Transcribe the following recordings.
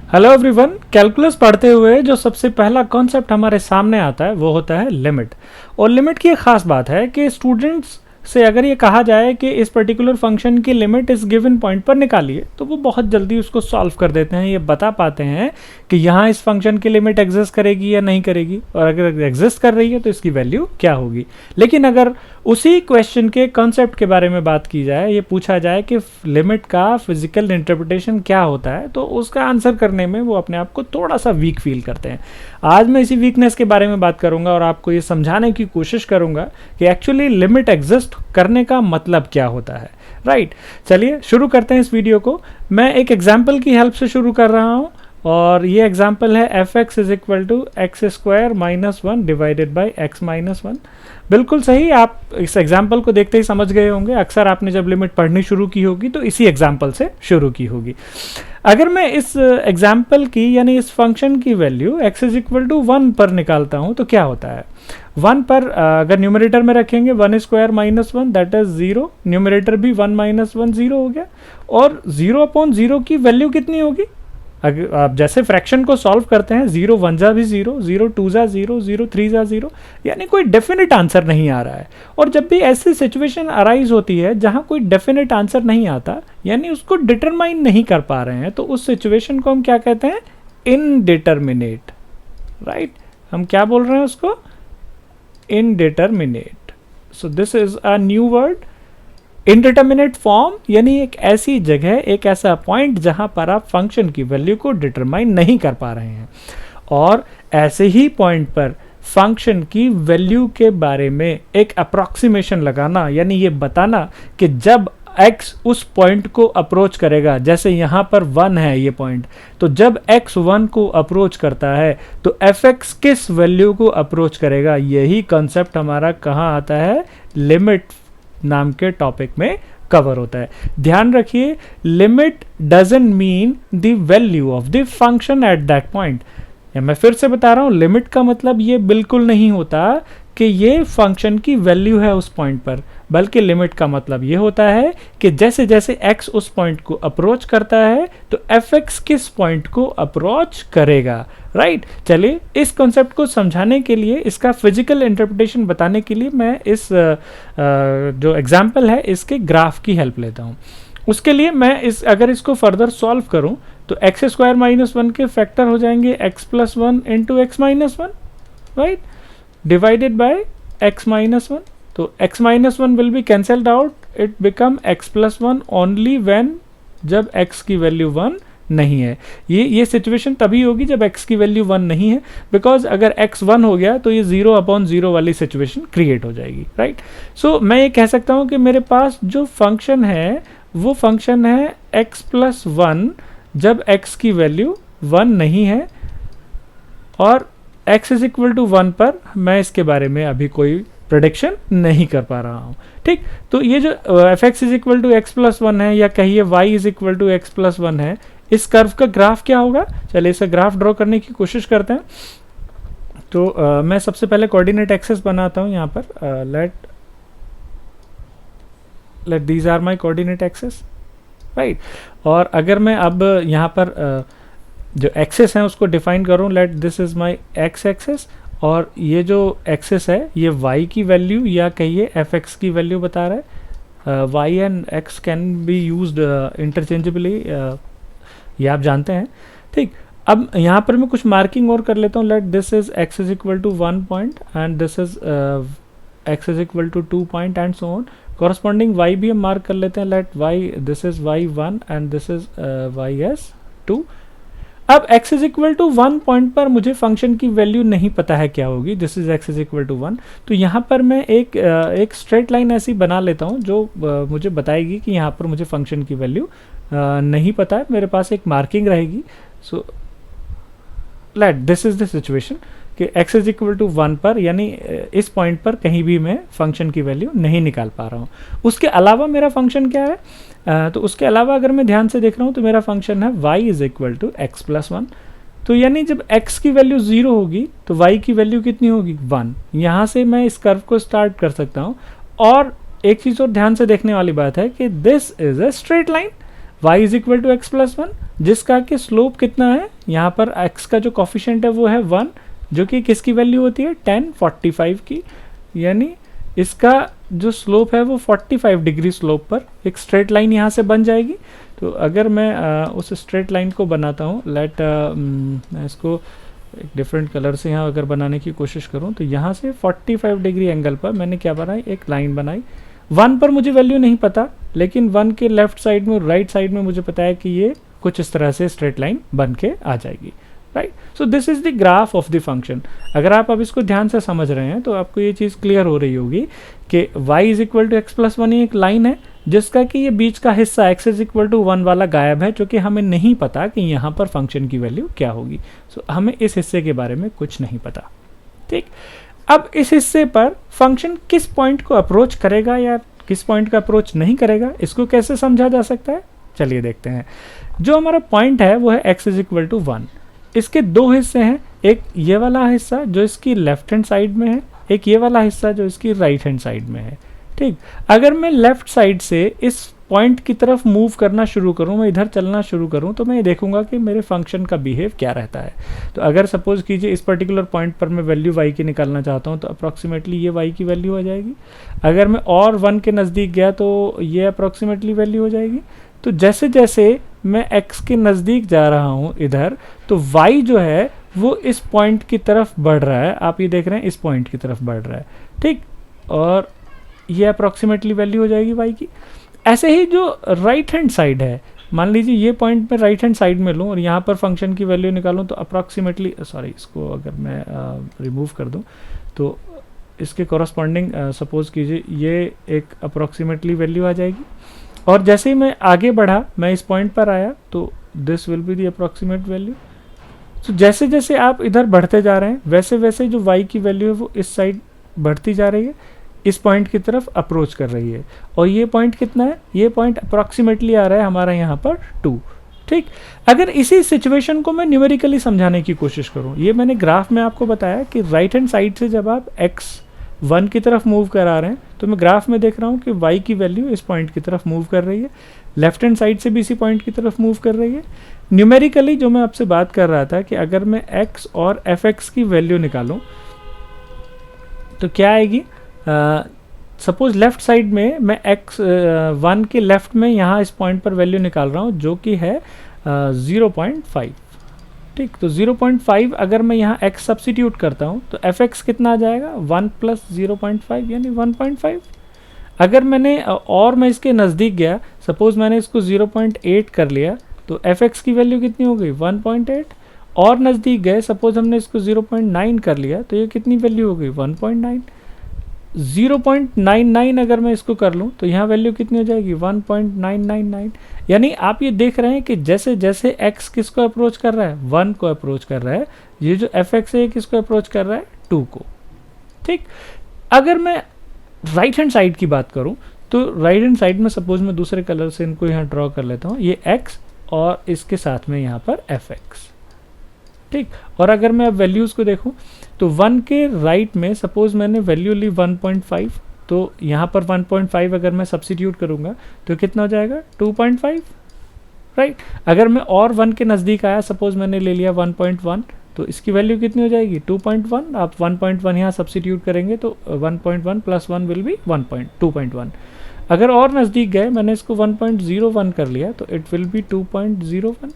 Hello everyone. Calculus पढ़ते हुए जो सबसे पहला कॉन्सेप्ट हमारे सामने आता है वो होता है लिमिट। और लिमिट की एक खास बात है कि स्टूडेंट्स से अगर ये कहा जाए कि इस पर्टिकुलर फंक्शन की लिमिट इस गिवन पॉइंट पर निकालिए तो वो बहुत जल्दी उसको सॉल्व कर देते हैं, ये बता पाते हैं कि यहाँ इस फंक्शन की लिमिट एग्जिस्ट करेगी या नहीं करेगी, और अगर एग्जिस्ट कर रही है तो इसकी वैल्यू क्या होगी। लेकिन अगर उसी क्वेश्चन के कॉन्सेप्ट के बारे में बात की जाए, ये पूछा जाए कि लिमिट का फिजिकल इंटरप्रिटेशन क्या होता है, तो उसका आंसर करने में वो अपने आप को थोड़ा सा वीक फील करते हैं। आज मैं इसी वीकनेस के बारे में बात करूंगा और आपको ये समझाने की कोशिश करूंगा कि एक्चुअली लिमिट एग्जिस्ट करने का मतलब क्या होता है। राइट, चलिए शुरू करते हैं इस वीडियो को। मैं एक एग्जाम्पल की हेल्प से शुरू कर रहा हूँ और ये एग्जाम्पल है f x is equal to x square minus one divided by x minus one. बिल्कुल सही, आप इस एग्जाम्पल को देखते ही समझ गए होंगे। अक्सर आपने जब लिमिट पढ़नी शुरू की होगी तो इसी एग्जाम्पल से शुरू की होगी। अगर मैं इस एग्जाम्पल की यानी इस फंक्शन की value x is equal to 1 पर निकालता हूं तो क्या होता है। 1 पर अगर न्यूमरेटर में रखेंगे 1 square minus 1 that is 0, numerator भी 1 माइनस 1 0 हो गया। और 0 अपॉन 0 की वैल्यू कितनी होगी। अगर आप जैसे फ्रैक्शन को सॉल्व करते हैं 0 1 जा भी 0, 0 2 जा 0, 0 3 जा 0, यानी कोई डेफिनेट आंसर नहीं आ रहा है। और जब भी ऐसी सिचुएशन अराइज होती है जहां कोई डेफिनेट आंसर नहीं आता, यानी उसको डिटरमाइन नहीं कर पा रहे हैं, तो उस सिचुएशन को हम क्या कहते हैं, इनडिटरमिनेट। राइट, हम क्या बोल रहे हैं उसको, indeterminate. So this is a new word, indeterminate form, यानी एक ऐसी जगह, एक ऐसा पॉइंट जहां पर आप फंक्शन की वैल्यू को डिटरमाइन नहीं कर पा रहे हैं। और ऐसे ही पॉइंट पर फंक्शन की वैल्यू के बारे में एक अप्रॉक्सीमेशन लगाना, यानी ये बताना कि जब x उस पॉइंट को अप्रोच करेगा, जैसे यहाँ पर 1 है ये पॉइंट, तो जब x 1 को अप्रोच करता है तो fx किस वैल्यू को अप्रोच करेगा। यही कॉन्सेप्ट हमारा कहाँ आता है, लिमिट नाम के टॉपिक में कवर होता है। ध्यान रखिए, limit doesn't mean the value of the function at that point. मैं फिर से बता रहा हूं, लिमिट का मतलब ये बिल्कुल नहीं होता कि ये फंक्शन की वैल्यू है उस पॉइंट पर, बल्कि लिमिट का मतलब ये होता है कि जैसे जैसे x उस पॉइंट को अप्रोच करता है तो fx किस पॉइंट को अप्रोच करेगा। राइट, चलिए इस कॉन्सेप्ट को समझाने के लिए, इसका फिजिकल इंटरप्रिटेशन बताने के लिए मैं इस जो एग्जाम्पल है इसके ग्राफ की हेल्प लेता हूँ। उसके लिए मैं अगर इसको फर्दर सॉल्व करूँ तो एक्स स्क्वायर माइनस 1 के फैक्टर हो जाएंगे x plus 1 into x minus 1, right, divided by x minus 1। तो x minus 1 will be cancelled out, it become x plus 1 only when, जब x की वैल्यू 1 नहीं है। ये सिचुएशन तभी होगी जब x की वैल्यू 1 नहीं है, बिकॉज अगर x 1 हो गया तो ये 0 अपॉन 0 वाली सिचुएशन क्रिएट हो जाएगी। राइट, सो मैं ये कह सकता हूँ कि मेरे पास जो फंक्शन है वो फंक्शन है x प्लस 1 जब x की वैल्यू 1 नहीं है, और x इज इक्वल टू 1 पर मैं इसके बारे में अभी कोई प्रेडिक्शन नहीं कर पा रहा हूँ। ठीक, तो ये जो f x is equal to x plus 1 है, या कहिए y is equal to x plus 1 है, इस कर्व का ग्राफ क्या होगा। चलिए इसे ग्राफ ड्रॉ करने की कोशिश करते हैं। तो मैं सबसे पहले कोऑर्डिनेट एक्सेस बनाता हूँ यहाँ पर। Let these are my coordinate axes. Right, और अगर मैं अब यहाँ पर जो एक्सेस है उसको डिफाइन करूँ, let this is my x axis, और ये जो एक्सेस है ये y की वैल्यू या कहिए fx की वैल्यू बता रहा है। y and x can be used interchangeably, ये आप जानते हैं। ठीक, अब यहाँ पर मैं कुछ मार्किंग और कर लेता हूँ। Let this is x is equal to 1 point and this is x is equal to 2 point and so on. Corresponding y भी हम मार्क कर लेते हैं। Let y, this is y1 and this is y2। अब x is equal to 1 point पर मुझे function की value नहीं पता है क्या होगी, this is x is equal to 1। तो यहाँ पर मैं एक स्ट्रेट लाइन ऐसी बना लेता हूँ जो मुझे बताएगी कि यहाँ पर मुझे फंक्शन की वैल्यू नहीं पता है, मेरे पास एक मार्किंग रहेगी। So let this is the situation कि x इज इक्वल टू 1 पर, यानी इस पॉइंट पर कहीं भी मैं फंक्शन की वैल्यू नहीं निकाल पा रहा हूँ। उसके अलावा मेरा फंक्शन क्या है, तो उसके अलावा अगर मैं ध्यान से देख रहा हूँ तो मेरा फंक्शन है y is equal to x plus 1। तो यानी जब x की वैल्यू 0 होगी तो y की वैल्यू कितनी होगी, 1। यहाँ से मैं इस कर्व को स्टार्ट कर सकता हूँ। और एक चीज़ और ध्यान से देखने वाली बात है कि this is a straight line. y is equal to x plus one, जिसका कि स्लोप कितना है, यहाँ पर x का जो कॉफिशेंट है वो है 1, जो कि किसकी वैल्यू होती है 10 45 की, यानी इसका जो स्लोप है वो 45 डिग्री स्लोप पर एक स्ट्रेट लाइन यहाँ से बन जाएगी। तो अगर मैं उस स्ट्रेट लाइन को बनाता हूँ, मैं इसको एक डिफरेंट कलर से यहाँ अगर बनाने की कोशिश करूँ, तो यहाँ से 45 डिग्री एंगल पर मैंने क्या बनाई, एक लाइन बनाई। 1 पर मुझे वैल्यू नहीं पता, लेकिन 1 के लेफ्ट साइड में राइट साइड में मुझे पता है कि ये कुछ इस तरह से स्ट्रेट लाइन बन के आ जाएगी, right. So this is the graph of the function. अगर आप अब इसको ध्यान से समझ रहे हैं तो आपको ये चीज़ क्लियर हो रही होगी कि y is equal to x plus one एक लाइन है जिसका कि ये बीच का हिस्सा x इज इक्वल टू 1 वाला गायब है, जो कि हमें नहीं पता कि यहाँ पर फंक्शन की वैल्यू क्या होगी। सो हमें इस हिस्से के बारे में कुछ नहीं पता, ठीक। अब इस हिस्से पर फंक्शन किस पॉइंट को अप्रोच करेगा या किस पॉइंट का अप्रोच नहीं करेगा, इसको कैसे समझा जा सकता है, चलिए देखते हैं। जो हमारा पॉइंट है वो है x इज इक्वल टू 1। इसके दो हिस्से हैं, एक ये वाला हिस्सा जो इसकी लेफ्ट हैंड साइड में है, एक ये वाला हिस्सा जो इसकी राइट हैंड साइड में है, ठीक। अगर मैं लेफ्ट साइड से इस पॉइंट की तरफ मूव करना शुरू करूं, मैं इधर चलना शुरू करूं, तो मैं ये देखूंगा कि मेरे फंक्शन का बिहेव क्या रहता है। तो अगर सपोज कीजिए इस पर्टिकुलर पॉइंट पर मैं वैल्यू y की निकालना चाहता हूं, तो अप्रॉक्सीमेटली ये y की वैल्यू आ जाएगी। अगर मैं और 1 के नज़दीक गया तो ये अप्रॉक्सीमेटली वैल्यू हो जाएगी। तो जैसे जैसे मैं x के नज़दीक जा रहा हूँ इधर, तो y जो है वो इस पॉइंट की तरफ बढ़ रहा है, आप ये देख रहे हैं इस पॉइंट की तरफ बढ़ रहा है, ठीक। और ये अप्रॉक्सीमेटली वैल्यू हो जाएगी y की। ऐसे ही जो राइट हैंड साइड है, मान लीजिए ये पॉइंट मैं राइट हैंड साइड में लूँ और यहाँ पर फंक्शन की वैल्यू निकालूँ, तो अप्रॉक्सीमेटली इसको अगर मैं रिमूव कर दूँ तो इसके कॉरस्पॉन्डिंग सपोज कीजिए ये एक अप्रॉक्सीमेटली वैल्यू आ जाएगी। और जैसे ही मैं आगे बढ़ा, मैं इस पॉइंट पर आया, तो this will be the approximate value. तो जैसे जैसे आप इधर बढ़ते जा रहे हैं वैसे वैसे जो y की वैल्यू है वो इस साइड बढ़ती जा रही है, इस पॉइंट की तरफ अप्रोच कर रही है। और ये पॉइंट कितना है, ये पॉइंट अप्रॉक्सीमेटली आ रहा है हमारा यहाँ पर 2, ठीक। अगर इसी सिचुएशन को मैं न्यूमेरिकली समझाने की कोशिश करूँ, ये मैंने ग्राफ में आपको बताया कि राइट हैंड साइड से जब आप x 1 की तरफ मूव करा रहे हैं, तो मैं ग्राफ में देख रहा हूँ कि y की वैल्यू इस पॉइंट की तरफ मूव कर रही है, लेफ्ट हैंड साइड से भी इसी पॉइंट की तरफ मूव कर रही है। न्यूमेरिकली जो मैं आपसे बात कर रहा था कि अगर मैं x और fx की वैल्यू निकालूं तो क्या आएगी, सपोज लेफ्ट साइड में मैं x 1 के लेफ्ट में यहाँ इस पॉइंट पर वैल्यू निकाल रहा हूँ जो कि है 0.5, ठीक। तो 0.5 अगर मैं यहाँ x सब्सिट्यूट करता हूँ तो fx कितना आ जाएगा, 1 प्लस 0.5 यानी 1.5। अगर मैंने और मैं इसके नज़दीक गया, सपोज मैंने इसको 0.8 कर लिया, तो fx की वैल्यू कितनी हो गई 1.8। और नज़दीक गए, सपोज हमने इसको 0.9 कर लिया, तो ये कितनी वैल्यू हो गई 1.9। 0.99 अगर मैं इसको कर लूँ तो यहाँ वैल्यू कितनी हो जाएगी 1.999। यानी आप ये देख रहे हैं कि जैसे जैसे x किसको अप्रोच कर रहा है, 1 को अप्रोच कर रहा है, ये जो fx है किसको अप्रोच कर रहा है 2 को, ठीक। अगर मैं राइट हैंड साइड की बात करूँ तो राइट हैंड साइड में सपोज मैं दूसरे कलर से इनको यहाँ ड्रॉ कर लेता हूँ, ये x और इसके साथ में यहाँ पर fx, ठीक। और अगर मैं अब वैल्यूज़ को देखूं तो 1 के राइट में सपोज मैंने वैल्यू ली 1.5, तो यहाँ पर 1.5 अगर मैं सब्सिट्यूट करूँगा तो कितना हो जाएगा 2.5, राइट। अगर मैं और 1 के नज़दीक आया, सपोज मैंने ले लिया 1.1, तो इसकी वैल्यू कितनी हो जाएगी 2.1। आप 1.1 यहाँ सब्सिट्यूट करेंगे तो 1.1 प्लस 1 विल बी 2.1। अगर और नज़दीक गए, मैंने इसको 1.01 कर लिया, तो इट विल बी 2.01।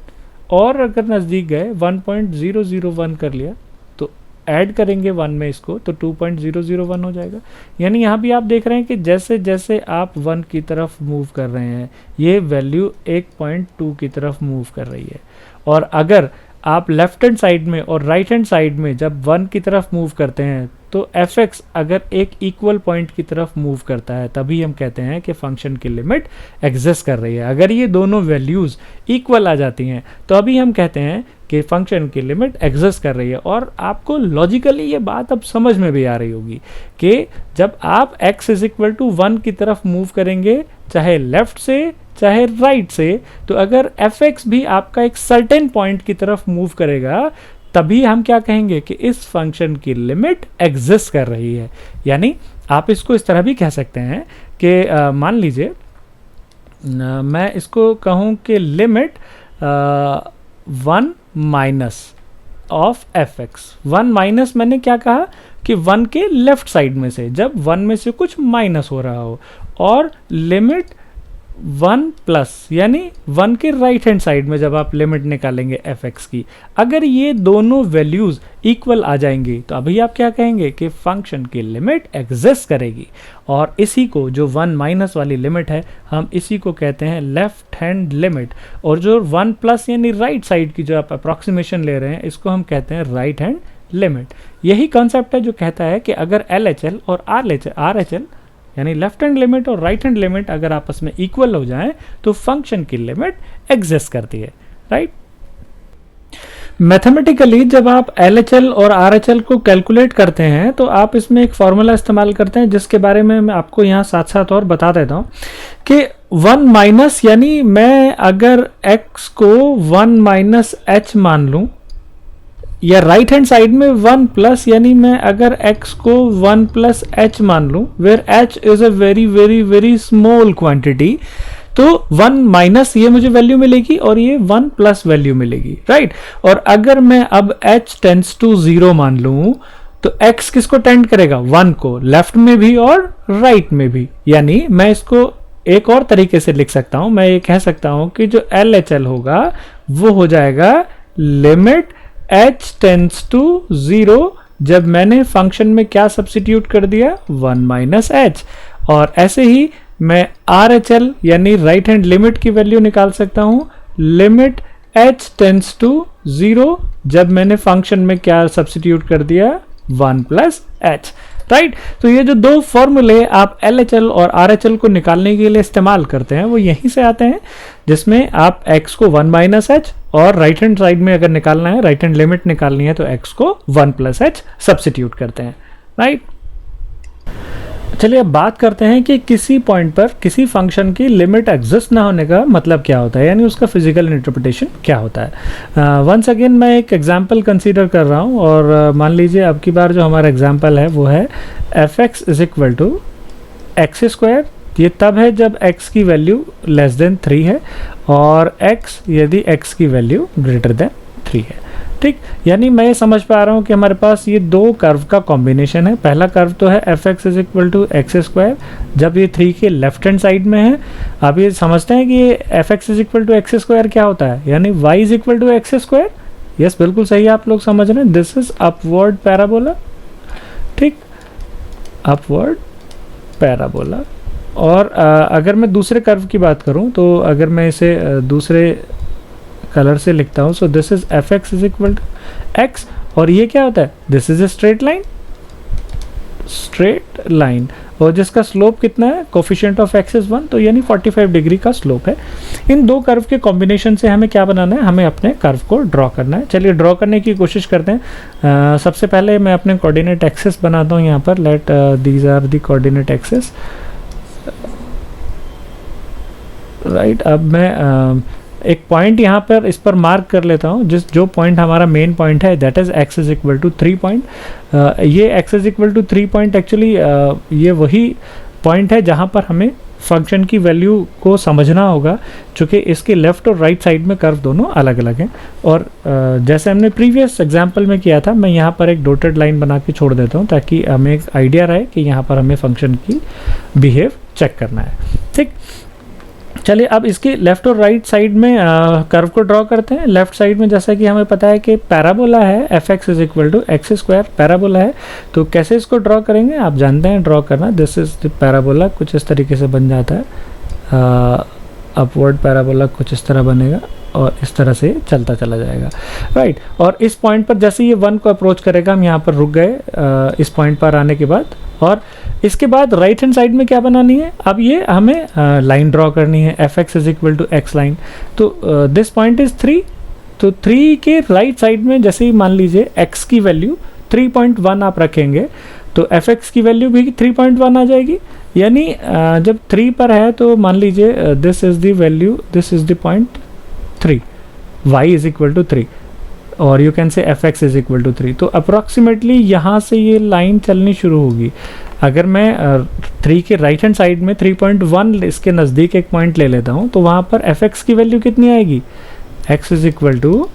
और अगर नज़दीक गए 1.001 कर लिया, तो ऐड करेंगे 1 में इसको, तो 2.001 हो जाएगा। यानी यहाँ भी आप देख रहे हैं कि जैसे जैसे आप 1 की तरफ मूव कर रहे हैं, ये वैल्यू 1.2 की तरफ मूव कर रही है। और अगर आप लेफ्ट हैंड साइड में और राइट हैंड साइड में जब 1 की तरफ मूव करते हैं, तो fx अगर एक इक्वल पॉइंट की तरफ मूव करता है, तभी हम कहते हैं कि फंक्शन की लिमिट एग्जिस्ट कर रही है। अगर ये दोनों वैल्यूज़ इक्वल आ जाती हैं तो अभी हम कहते हैं कि फंक्शन की लिमिट एग्जिस्ट कर रही है। और आपको लॉजिकली ये बात अब समझ में भी आ रही होगी कि जब आप x इज इक्वल टू 1 की तरफ मूव करेंगे, चाहे लेफ्ट से चाहे राइट से, तो अगर fx भी आपका एक सर्टेन पॉइंट की तरफ मूव करेगा, तभी हम क्या कहेंगे कि इस फंक्शन की लिमिट एग्जिस्ट कर रही है। यानी आप इसको इस तरह भी कह सकते हैं कि मान लीजिए मैं इसको कहूँ कि limit 1 minus of F x. 1 minus मैंने क्या कहा कि 1 के लेफ्ट साइड में से, जब 1 में से कुछ माइनस हो रहा हो, और लिमिट 1 प्लस यानी 1 के राइट हैंड साइड में जब आप लिमिट निकालेंगे एफ एक्स की, अगर ये दोनों वैल्यूज इक्वल आ जाएंगी तो अभी आप क्या कहेंगे कि फंक्शन की लिमिट एग्जिस्ट करेगी। और इसी को, जो 1 माइनस वाली लिमिट है, हम इसी को कहते हैं लेफ्ट हैंड लिमिट। और जो 1 प्लस यानी राइट साइड की जो आप अप्रॉक्सीमेशन ले रहे हैं, इसको हम कहते हैं राइट हैंड लिमिट। यही कॉन्सेप्ट है जो कहता है कि अगर एल एच एल और आर एच एल यानी लेफ्ट हैंड लिमिट और राइट हैंड लिमिट अगर आपस में इक्वल हो जाएं तो फंक्शन की लिमिट एग्जिस्ट करती है, राइट। मैथमेटिकली जब आप LHL और RHL को कैलकुलेट करते हैं तो आप इसमें एक फॉर्मूला इस्तेमाल करते हैं, जिसके बारे में मैं आपको यहाँ साथ साथ और बता देता हूँ कि 1 माइनस यानी मैं अगर x को 1 माइनस h मान लूँ, या राइट हैंड साइड में 1 प्लस यानी मैं अगर x को 1 प्लस h मान लूँ, where h is a very very very small quantity, तो 1 माइनस ये मुझे वैल्यू मिलेगी और ये 1 प्लस वैल्यू मिलेगी, राइट। और अगर मैं अब h टेंड्स टू 0 मान लूँ तो x किसको टेंड करेगा, 1 को, लेफ्ट में भी और राइट में भी। यानी मैं इसको एक और तरीके से लिख सकता हूँ, मैं ये कह सकता हूँ कि जो LHL होगा वो हो जाएगा लिमिट h टेंड्स टू 0, जब मैंने फंक्शन में क्या सब्स्टिट्यूट कर दिया, 1 माइनस h। और ऐसे ही मैं RHL यानी राइट हैंड लिमिट की वैल्यू निकाल सकता हूँ, लिमिट h टेंड्स टू 0, जब मैंने फंक्शन में क्या सब्स्टिट्यूट कर दिया, 1 प्लस h, राइट। तो ये जो दो फॉर्मूले आप LHL और RHL को निकालने के लिए इस्तेमाल करते हैं वो यहीं से आते हैं, जिसमें आप x को 1 माइनस h और राइट हैंड साइड में अगर निकालना है, राइट हैंड लिमिट निकालनी है, तो x को 1 प्लस h सब्स्टिट्यूट करते हैं, राइट। चलिए अब बात करते हैं कि किसी पॉइंट पर किसी फंक्शन की लिमिट एग्जिस्ट ना होने का मतलब क्या होता है, यानी उसका फिजिकल इंटरप्रिटेशन क्या होता है। वंस अगेन मैं एक एग्जांपल कंसीडर कर रहा हूँ, और मान लीजिए अब की बार जो हमारा एग्जांपल है वो है f x is equal to x square. ये तब है जब x की वैल्यू लेस देन 3 है और x यदि x की वैल्यू ग्रेटर देन 3 है, ठीक। यानी मैं ये समझ पा रहा हूँ कि हमारे पास ये दो कर्व का कॉम्बिनेशन है। पहला कर्व तो है f x is equal to x square, जब ये 3 के लेफ्ट हैंड साइड में है। आप ये समझते हैं कि ये f x is equal to x square क्या होता है, यानी y is equal to x square. Yes, बिल्कुल सही आप लोग समझ रहे हैं, दिस इज अपवर्ड पैराबोला, ठीक, अपवर्ड पैराबोला। और अगर मैं दूसरे कर्व की बात करूं तो अगर मैं इसे दूसरे कलर से लिखता हूं, so this is f x is equal to x, और ये क्या होता है, this is a straight line, straight line, और जिसका स्लोप कितना है, कोफिशिएंट ऑफ एक्स इज 1, तो यानी 45 डिग्री का स्लोप है। इन दो कर्व के कॉम्बिनेशन से हमें क्या बनाना है, हमें अपने कर्व को ड्रॉ करना है। चलिए ड्रॉ करने की कोशिश करते हैं। सबसे पहले मैं अपने कोऑर्डिनेट एक्सिस बनाता हूँ यहाँ पर, let these are the coordinate axis, right. अब मैं एक पॉइंट यहाँ पर इस पर मार्क कर लेता हूँ, जो पॉइंट हमारा मेन पॉइंट है, that is x is equal to 3 point. ये x is equal to 3 point actually ये वही पॉइंट है जहाँ पर हमें फंक्शन की वैल्यू को समझना होगा, चूँकि इसके लेफ्ट और राइट साइड में कर्व दोनों अलग अलग हैं। और जैसे हमने प्रीवियस एग्जाम्पल में किया था, मैं यहाँ पर एक डॉटेड लाइन बना के छोड़ देता हूँ ताकि हमें एक आइडिया रहे कि यहाँ पर हमें फंक्शन की बिहेव चेक करना है, ठीक। चलिए अब इसके लेफ्ट और राइट साइड में कर्व को ड्रॉ करते हैं। लेफ्ट साइड में जैसा कि हमें पता है कि पैराबोला है, f x is equal to x square, parabola है, तो कैसे इसको ड्रॉ करेंगे, आप जानते हैं ड्रॉ करना, दिस इज द पैराबोला, कुछ इस तरीके से बन जाता है, अपवर्ड पैराबोला कुछ इस तरह बनेगा और इस तरह से चलता चला जाएगा, राइट। और इस पॉइंट पर जैसे ये 1 को अप्रोच करेगा, हम यहाँ पर रुक गए इस पॉइंट पर आने के बाद, और इसके बाद राइट हैंड साइड में क्या बनानी है, अब ये हमें लाइन ड्रॉ करनी है, f x is equal to x line, तो दिस पॉइंट इज 3, तो 3 के राइट साइड में जैसे ही मान लीजिए x की वैल्यू 3.1 आप रखेंगे तो एफ एक्स की वैल्यू भी 3.1 आ जाएगी। यानी जब 3 पर है तो मान लीजिए this is the value, this is the point 3, y is equal to 3, और you can say f x is equal to 3। तो अप्रॉक्सीमेटली यहाँ से ये लाइन चलनी शुरू होगी। अगर मैं 3 के राइट हैंड साइड में 3.1 इसके नज़दीक एक पॉइंट ले लेता हूँ, तो वहाँ पर एफ एक्स की वैल्यू कितनी आएगी, एक्स इज इक्वल टू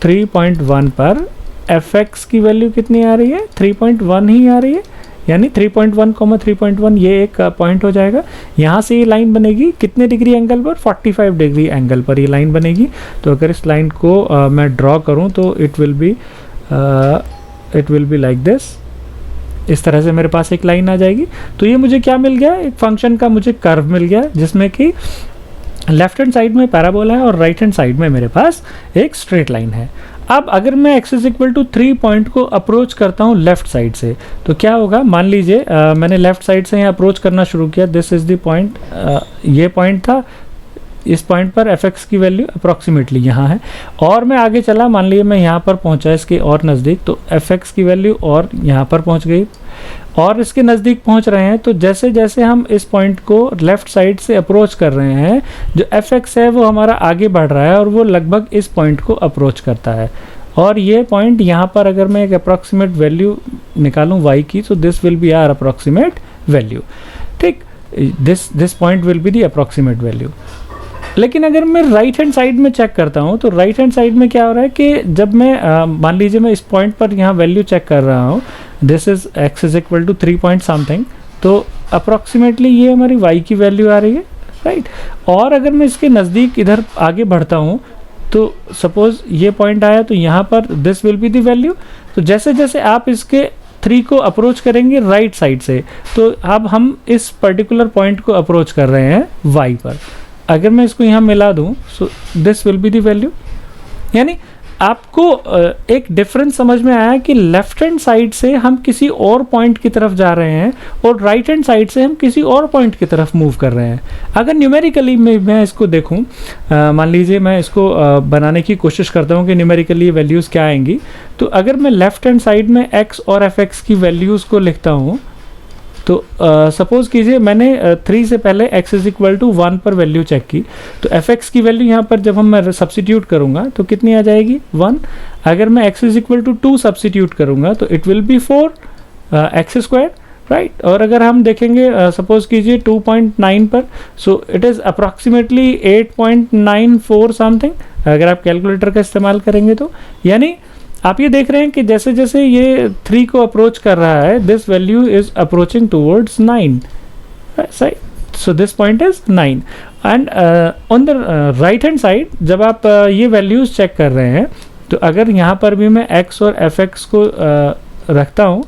3.1 पर एफ एक्स की वैल्यू कितनी आ रही है, 3.1 ही आ रही है, यानी 3.1 3.1 ये एक पॉइंट हो जाएगा। यहाँ से ये लाइन बनेगी कितने डिग्री एंगल पर, 45 डिग्री एंगल पर ये लाइन बनेगी। तो अगर इस लाइन को मैं ड्रॉ करूँ तो it will be like this. इस तरह से मेरे पास एक लाइन आ जाएगी। तो ये मुझे क्या मिल गया, एक फंक्शन का मुझे कर्व मिल गया जिसमें कि लेफ्ट हैंड साइड में पैराबोला है और राइट हैंड साइड में मेरे पास एक स्ट्रेट लाइन है। अब अगर मैं x is equal to 3 point को अप्रोच करता हूँ लेफ्ट साइड से, तो क्या होगा, मान लीजिए मैंने लेफ्ट साइड से यहाँ अप्रोच करना शुरू किया, दिस इज द पॉइंट, ये पॉइंट था, इस पॉइंट पर एफ एक्स की वैल्यू अप्रॉक्सीमेटली यहाँ है, और मैं आगे चला, मान लीजिए मैं यहाँ पर पहुँचा इसके और नज़दीक, तो एफ एक्स की वैल्यू और यहाँ पर पहुँच गई और इसके नज़दीक पहुँच रहे हैं। तो जैसे जैसे हम इस पॉइंट को लेफ़्ट साइड से अप्रोच कर रहे हैं, जो एफ एक्स है वो हमारा आगे बढ़ रहा है और वो लगभग इस पॉइंट को अप्रोच करता है। और ये पॉइंट यहाँ पर अगर मैं एक अप्रॉक्सीमेट वैल्यू निकालूँ y की, तो this will be our approximate value, ठीक, this point will be the approximate value. लेकिन अगर मैं राइट हैंड साइड में चेक करता हूँ, तो राइट हैंड साइड में क्या हो रहा है कि जब मैं मान लीजिए मैं इस पॉइंट पर यहाँ वैल्यू चेक कर रहा हूँ, this is x is equal to 3 point something, तो अप्रॉक्सीमेटली ये हमारी y की वैल्यू आ रही है, राइट। और अगर मैं इसके नज़दीक इधर आगे बढ़ता हूँ, तो सपोज ये पॉइंट आया, तो यहाँ पर this will be the value. तो जैसे जैसे आप इसके 3 को अप्रोच करेंगे राइट साइड से, तो अब हम इस पर्टिकुलर पॉइंट को अप्रोच कर रहे हैं y पर। अगर मैं इसको यहाँ मिला दूँ, so this will be the value. यानी आपको एक डिफरेंस समझ में आया कि लेफ्ट हैंड साइड से हम किसी और पॉइंट की तरफ जा रहे हैं और राइट हैंड साइड से हम किसी और पॉइंट की तरफ मूव कर रहे हैं। अगर न्यूमेरिकली मैं इसको देखूं, मान लीजिए मैं इसको बनाने की कोशिश करता हूं कि न्यूमेरिकली वैल्यूज़ क्या आएंगी, तो अगर मैं लेफ्ट हैंड साइड में x और एफ एक्स की वैल्यूज़ को लिखता हूं, तो सपोज़ कीजिए मैंने 3 से पहले x इज इक्वल टू 1 पर वैल्यू चेक की, तो एफ एक्स की वैल्यू यहाँ पर जब हम मैं सब्सिट्यूट करूँगा तो कितनी आ जाएगी, 1। अगर मैं x is equal to 2 substitute करूँगा तो it will be 4 x square, right. और अगर हम देखेंगे सपोज़ कीजिए 2.9 पर, so it is approximately 8.94 something, अगर आप कैलकुलेटर का इस्तेमाल करेंगे तो। यानी आप ये देख रहे हैं कि जैसे जैसे ये 3 को अप्रोच कर रहा है, this value is approaching towards 9, so this point is 9। And on the right hand side जब आप ये वैल्यूज़ चेक कर रहे हैं, तो अगर यहाँ पर भी मैं x और एफ एक्स को रखता हूँ,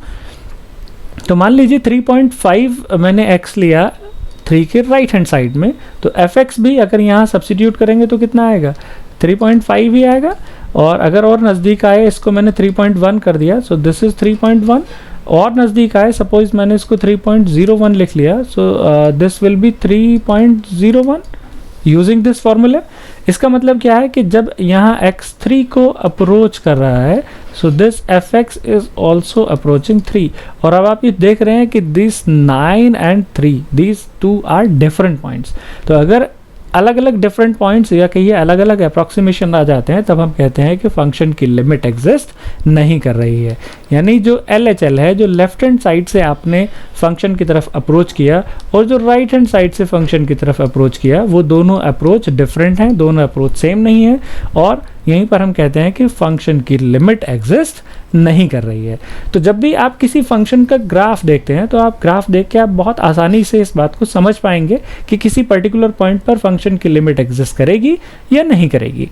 तो मान लीजिए 3.5 मैंने x लिया 3 के राइट हैंड साइड में, तो एफ एक्स भी अगर यहाँ सब्सिट्यूट करेंगे तो कितना आएगा, 3.5 ही आएगा। और अगर और नज़दीक आए, इसको मैंने 3.1 कर दिया, सो दिस इज़ 3.1। और नज़दीक आए, सपोज मैंने इसको 3.01 लिख लिया, so this will B 3.01 using this formula. इसका मतलब क्या है कि जब यहाँ x3 को अप्रोच कर रहा है, so this f x is also approaching 3। और अब आप ये देख रहे हैं कि this 9 and 3, this 2 are different points. तो अगर अलग अलग डिफरेंट पॉइंट्स या कहिए अलग अलग अप्रॉक्सीमेशन आ जाते हैं, तब हम कहते हैं कि फंक्शन की लिमिट एग्जिस्ट नहीं कर रही है। यानी जो LHL है, जो लेफ्ट हैंड साइड से आपने फंक्शन की तरफ अप्रोच किया और जो राइट हैंड साइड से फंक्शन की तरफ अप्रोच किया, वो दोनों अप्रोच डिफरेंट हैं, दोनों अप्रोच सेम नहीं है, और यहीं पर हम कहते हैं कि फंक्शन की लिमिट एग्जिस्ट नहीं कर रही है। तो जब भी आप किसी फंक्शन का ग्राफ देखते हैं, तो आप ग्राफ देख के आप बहुत आसानी से इस बात को समझ पाएंगे कि किसी पर्टिकुलर पॉइंट पर फंक्शन की लिमिट एग्जिस्ट करेगी या नहीं करेगी,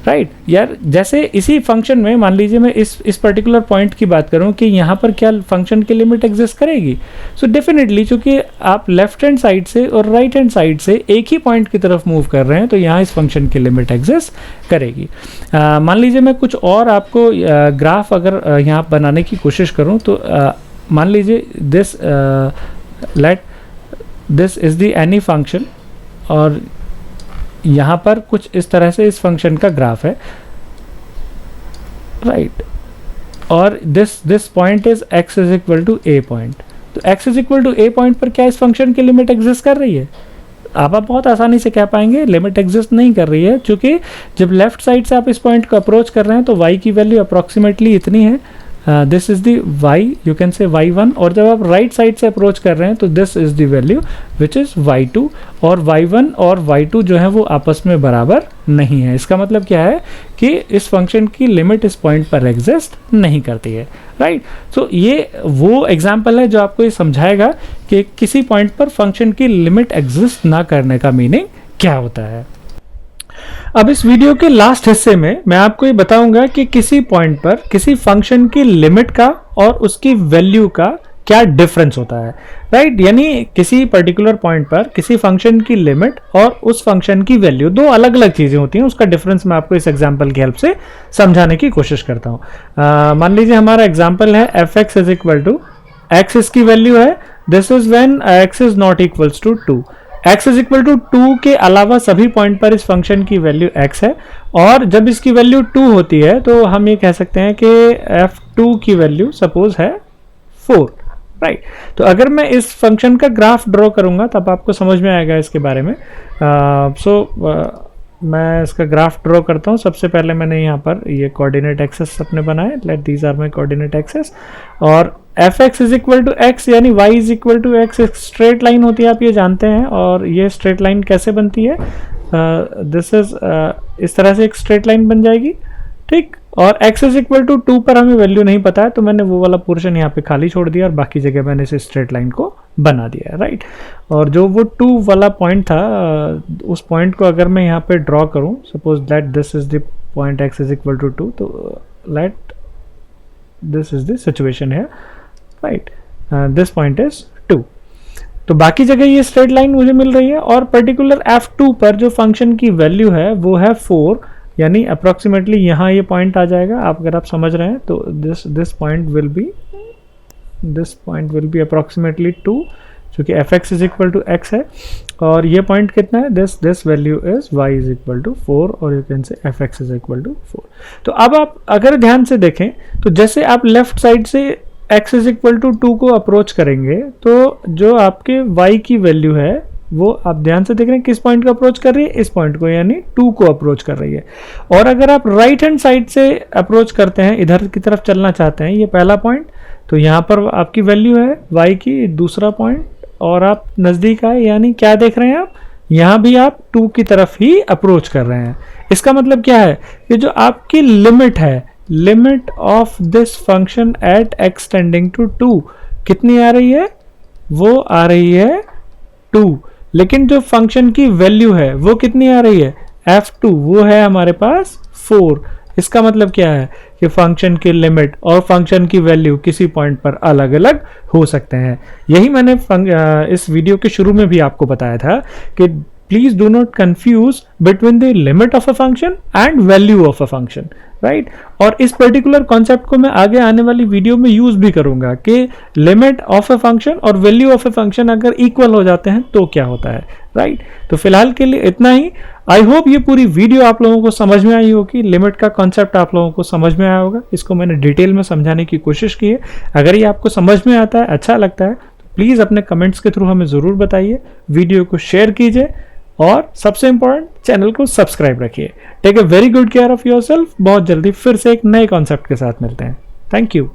राइट। यार जैसे इसी फंक्शन में मान लीजिए मैं इस पर्टिकुलर पॉइंट की बात करूं कि यहाँ पर क्या फंक्शन की लिमिट एग्जिस्ट करेगी, सो डेफिनेटली चूंकि आप लेफ्ट हैंड साइड से और राइट हैंड साइड से एक ही पॉइंट की तरफ मूव कर रहे हैं, तो यहाँ इस फंक्शन की लिमिट एग्जिस्ट करेगी। मान लीजिए मैं कुछ और आपको ग्राफ अगर यहाँ बनाने की कोशिश करूँ, तो मान लीजिए this is the any function, और यहाँ पर कुछ इस तरह से इस फंक्शन का ग्राफ है, राइट। और this point is x is equal to a point. तो x is equal to a point पर क्या इस फंक्शन की लिमिट एग्जिस्ट कर रही है, आप बहुत आसानी से कह पाएंगे लिमिट एग्जिस्ट नहीं कर रही है, क्योंकि जब लेफ्ट साइड से आप इस पॉइंट को अप्रोच कर रहे हैं तो y की वैल्यू अप्रॉक्सीमेटली इतनी है, this is the y, you can से y1, और जब आप राइट साइड से अप्रोच कर रहे हैं तो this is the value which is y2, और y1 और y2 जो है वो आपस में बराबर नहीं है। इसका मतलब क्या है कि इस फंक्शन की लिमिट इस पॉइंट पर एग्जिस्ट नहीं करती है, राइट। सो ये वो एग्जाम्पल है जो आपको ये समझाएगा कि किसी पॉइंट पर फंक्शन की लिमिट एग्जिस्ट ना करने का मीनिंग क्या होता है। अब इस वीडियो के लास्ट हिस्से में मैं आपको ये बताऊंगा कि किसी पॉइंट पर किसी फंक्शन की लिमिट का और उसकी वैल्यू का क्या डिफरेंस होता है, राइट। यानी किसी पर्टिकुलर पॉइंट पर किसी फंक्शन की लिमिट और उस फंक्शन की वैल्यू दो अलग अलग चीजें होती हैं, उसका डिफरेंस मैं आपको इस एग्जांपल की हेल्प से समझाने की कोशिश करता हूं। मान लीजिए हमारा एग्जांपल है fx is equal to x, इसकी वैल्यू है, this is when x is not equals to 2। x is equal to 2 के अलावा सभी पॉइंट पर इस फंक्शन की वैल्यू x है, और जब इसकी वैल्यू 2 होती है तो हम ये कह सकते हैं कि f2 की वैल्यू सपोज है 4, राइट। तो अगर मैं इस फंक्शन का ग्राफ ड्रॉ करूंगा तब आपको समझ में आएगा इसके बारे में। मैं इसका ग्राफ ड्रॉ करता हूँ। सबसे पहले मैंने यहाँ पर ये कोऑर्डिनेट एक्सेस अपने बनाए, let these are my coordinate axes, और fx is equal to x यानी y is equal to x एक स्ट्रेट लाइन होती है, आप ये जानते हैं। और ये स्ट्रेट लाइन कैसे बनती है, दिस इज इस तरह से एक स्ट्रेट लाइन बन जाएगी, ठीक। और x इज इक्वल टू 2 पर हमें वैल्यू नहीं पता है तो मैंने वो वाला पोर्शन यहाँ पे खाली छोड़ दिया और बाकी जगह मैंने इस स्ट्रेट लाइन को बना दिया है, राइट। और जो वो 2 वाला पॉइंट था, उस पॉइंट को अगर मैं यहाँ पे ड्रॉ करूँ, suppose that this is the point x is equal to 2, तो let this is the situation है, राइट, दिस पॉइंट इज 2। तो बाकी जगह ये स्ट्रेट लाइन मुझे मिल रही है, और पर्टिकुलर f2 पर जो फंक्शन की वैल्यू है वो है 4, यानी अप्रोक्सीमेटली यहाँ ये पॉइंट आ जाएगा। अगर आप समझ रहे हैं तो this point will be approximately 2, क्योंकि fx is equal to x है, और ये पॉइंट कितना है, this value is y is equal to 4, और you can say fx is equal to 4। तो अब आप अगर ध्यान से देखें तो जैसे आप लेफ्ट साइड से x इज इक्वल टू 2 को अप्रोच करेंगे तो जो आपके y की वैल्यू है वो आप ध्यान से देख रहे हैं किस पॉइंट को अप्रोच कर रही है, इस पॉइंट को, यानी 2 को अप्रोच कर रही है। और अगर आप राइट हैंड साइड से अप्रोच करते हैं, इधर की तरफ चलना चाहते हैं, ये पहला पॉइंट, तो यहाँ पर आपकी वैल्यू है y की, दूसरा पॉइंट, और आप नज़दीक आए, यानी क्या देख रहे हैं आप, यहाँ भी आप 2 की तरफ ही अप्रोच कर रहे हैं। इसका मतलब क्या है कि जो आपकी लिमिट है, limit of this function at x tending to 2 कितनी आ रही है, वो आ रही है 2, लेकिन जो फंक्शन की वैल्यू है वो कितनी आ रही है, f2, वो है हमारे पास 4। इसका मतलब क्या है कि फंक्शन की लिमिट और फंक्शन की वैल्यू किसी पॉइंट पर अलग अलग हो सकते हैं। यही मैंने इस वीडियो के शुरू में भी आपको बताया था कि please do not confuse between the limit of a function and value of a function, right. और इस पर्टिकुलर कॉन्सेप्ट को मैं आगे आने वाली वीडियो में यूज भी करूंगा कि लिमिट ऑफ अ फंक्शन और वैल्यू ऑफ अ फंक्शन अगर इक्वल हो जाते हैं तो क्या होता है, राइट। तो फिलहाल के लिए इतना ही। आई होप ये पूरी वीडियो आप लोगों को समझ में आई होगी, लिमिट का कॉन्सेप्ट आप लोगों को समझ में आया होगा। इसको मैंने डिटेल में समझाने की कोशिश की है। अगर ये आपको समझ में आता है, अच्छा लगता है, तो प्लीज़ अपने कमेंट्स के थ्रू हमें ज़रूर बताइए, वीडियो को शेयर कीजिए, और सबसे इंपॉर्टेंट चैनल को सब्सक्राइब रखिए। Take a very good care of yourself. बहुत जल्दी फिर से एक नए कॉन्सेप्ट के साथ मिलते हैं। Thank you.